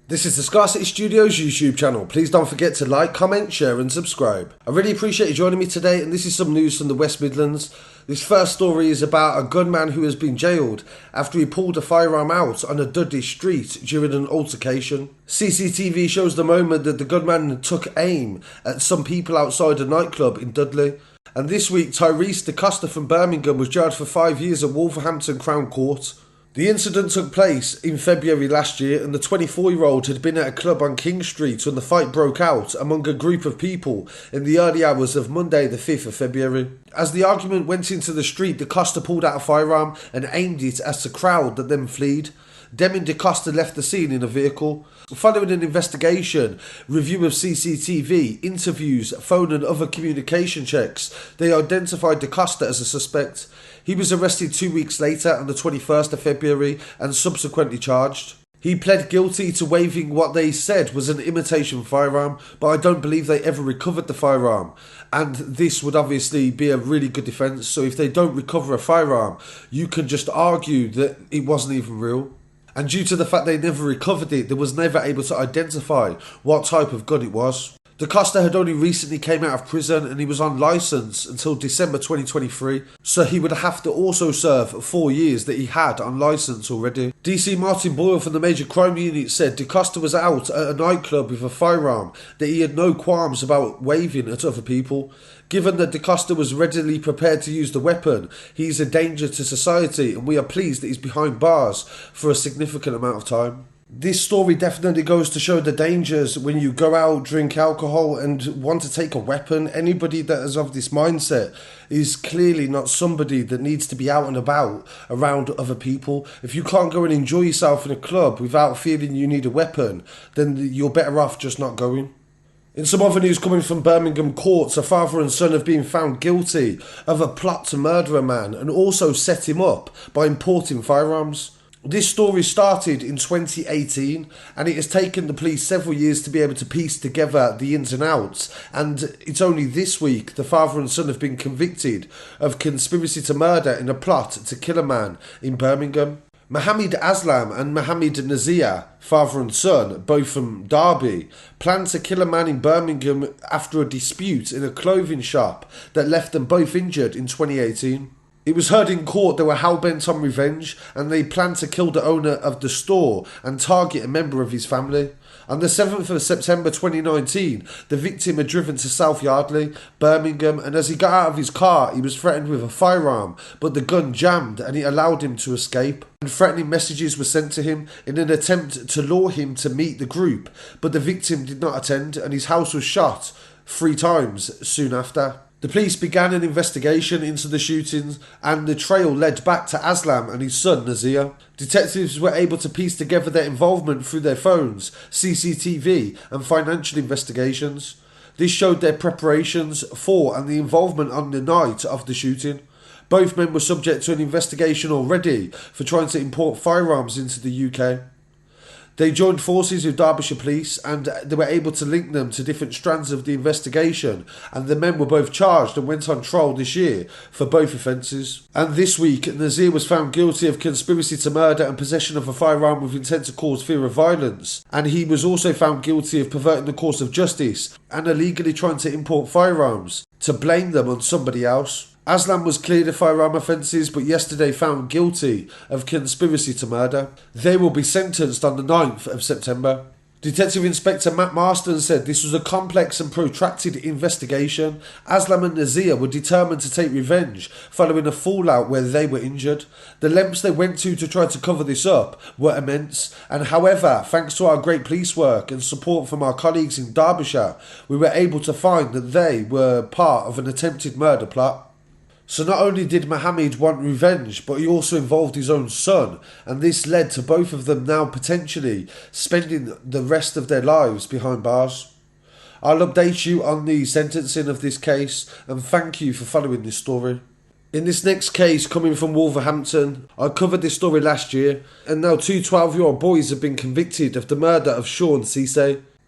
This is the Scarcity Studios YouTube channel. Please don't forget to like, comment, share and subscribe. I really appreciate you joining me today, and this is some news from the West Midlands. This first story is about a gunman who has been jailed after he pulled a firearm out on a Dudley street during an altercation. CCTV shows the moment that the gunman took aim at some people outside a nightclub in Dudley. And this week, Tyrese DeCosta from Birmingham was jailed for 5 years at Wolverhampton Crown Court. The incident took place in February last year, and the 24-year-old had been at a club on King Street when the fight broke out among a group of people in the early hours of Monday the 5th of February. As the argument went into the street, DeCosta pulled out a firearm and aimed it at the crowd that then fled. Demi DeCosta left the scene in a vehicle. Following an investigation, review of CCTV, interviews, phone and other communication checks, they identified DeCosta as a suspect. He was arrested 2 weeks later on the 21st of February and subsequently charged. He pled guilty to waving what they said was an imitation firearm, but I don't believe they ever recovered the firearm. And this would obviously be a really good defence, so if they don't recover a firearm, you can just argue that it wasn't even real. And due to the fact they never recovered it, they was never able to identify what type of gun it was. DeCosta had only recently came out of prison and he was on licence until December 2023, so he would have to also serve 4 years that he had on licence already. DC Martin Boyle from the Major Crime Unit said DeCosta was out at a nightclub with a firearm that he had no qualms about waving at other people. Given that DeCosta was readily prepared to use the weapon, he is a danger to society and we are pleased that he's behind bars for a significant amount of time. This story definitely goes to show the dangers when you go out, drink alcohol and want to take a weapon. Anybody that is of this mindset is clearly not somebody that needs to be out and about around other people. If you can't go and enjoy yourself in a club without feeling you need a weapon, then you're better off just not going. In some other news coming from Birmingham courts, a father and son have been found guilty of a plot to murder a man and also set him up by importing firearms. This story started in 2018 and it has taken the police several years to be able to piece together the ins and outs, and it's only this week the father and son have been convicted of conspiracy to murder in a plot to kill a man in Birmingham. Mohammed Aslam and Mohammed Nazir, father and son, both from Derby, planned to kill a man in Birmingham after a dispute in a clothing shop that left them both injured in 2018. It was heard in court they were hell-bent on revenge and they planned to kill the owner of the store and target a member of his family. On the 7th of September 2019, the victim had driven to South Yardley, Birmingham, and as he got out of his car, he was threatened with a firearm, but the gun jammed and it allowed him to escape. And threatening messages were sent to him in an attempt to lure him to meet the group, but the victim did not attend and his house was shot 3 times soon after. The police began an investigation into the shootings and the trail led back to Aslam and his son Nazir. Detectives were able to piece together their involvement through their phones, CCTV and financial investigations. This showed their preparations for and the involvement on the night of the shooting. Both men were subject to an investigation already for trying to import firearms into the UK. They joined forces with Derbyshire Police and they were able to link them to different strands of the investigation, and the men were both charged and went on trial this year for both offences. And this week, Nazir was found guilty of conspiracy to murder and possession of a firearm with intent to cause fear of violence, and he was also found guilty of perverting the course of justice and illegally trying to import firearms to blame them on somebody else. Aslam was cleared of firearm offences but yesterday found guilty of conspiracy to murder. They will be sentenced on the 9th of September. Detective Inspector Matt Marston said this was a complex and protracted investigation. Aslam and Nazir were determined to take revenge following a fallout where they were injured. The lengths they went to try to cover this up were immense, and however, thanks to our great police work and support from our colleagues in Derbyshire, we were able to find that they were part of an attempted murder plot. So not only did Mohammed want revenge, but he also involved his own son, and this led to both of them now potentially spending the rest of their lives behind bars. I'll update you on the sentencing of this case, and thank you for following this story. In this next case coming from Wolverhampton, I covered this story last year, and now 2 12-year-old boys have been convicted of the murder of Shawn.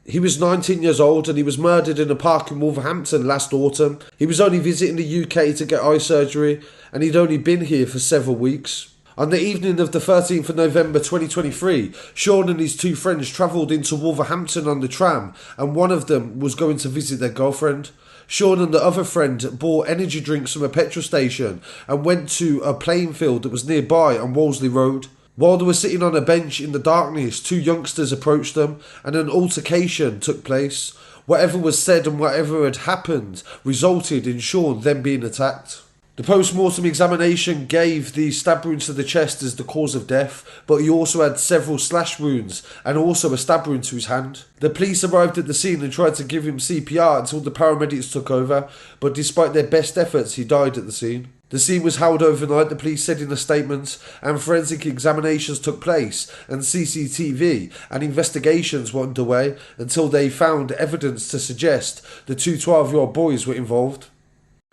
He was 19 years old and he was murdered in a park in Wolverhampton last autumn. He was only visiting the UK to get eye surgery and he'd only been here for several weeks. On the evening of the 13th of November 2023, Shawn and his two friends travelled into Wolverhampton on the tram, and one of them was going to visit their girlfriend. Shawn and the other friend bought energy drinks from a petrol station and went to a playing field that was nearby on Wolseley Road. While they were sitting on a bench in the darkness, two youngsters approached them and an altercation took place. Whatever was said and whatever had happened resulted in Shawn then being attacked. The post-mortem examination gave the stab wound to the chest as the cause of death, but he also had several slash wounds and also a stab wound to his hand. The police arrived at the scene and tried to give him CPR until the paramedics took over, but despite their best efforts, he died at the scene. The scene was held overnight, the police said in a statement, and forensic examinations took place, and CCTV and investigations were underway until they found evidence to suggest the two 12-year-old boys were involved.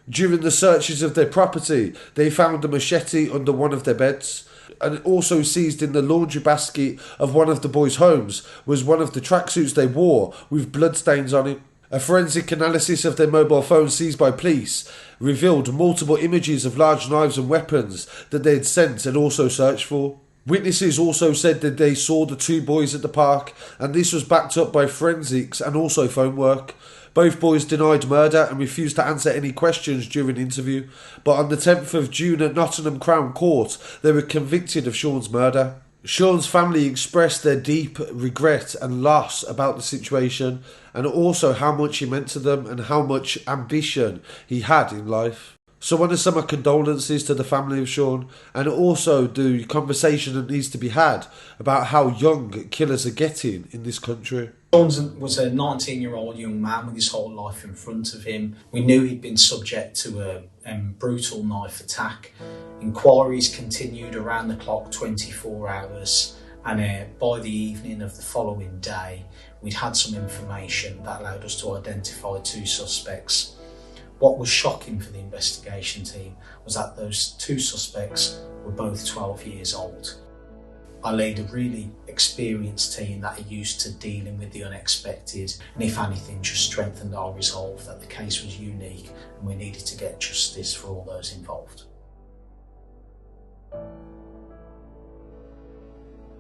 During the searches of their property, they found a machete under one of their beds, and also seized in the laundry basket of one of the boys' homes was one of the tracksuits they wore with bloodstains on it. A forensic analysis of their mobile phones seized by police revealed multiple images of large knives and weapons that they had sent and also searched for. Witnesses also said that they saw the two boys at the park, and this was backed up by forensics and also phone work. Both boys denied murder and refused to answer any questions during the interview, but on the 10th of June at Nottingham Crown Court, they were convicted of Shawn's murder. Shawn's family expressed their deep regret and loss about the situation, and also how much he meant to them and how much ambition he had in life. So I want to send my condolences to the family of Shawn, and also the conversation that needs to be had about how young killers are getting in this country. Shawn was a 19-year-old young man with his whole life in front of him. We knew he'd been subject to a brutal knife attack. Inquiries continued around the clock 24 hours, and by the evening of the following day, we'd had some information that allowed us to identify two suspects. What was shocking for the investigation team was that those two suspects were both 12 years old. I lead a really experienced team that are used to dealing with the unexpected, and if anything just strengthened our resolve that the case was unique and we needed to get justice for all those involved.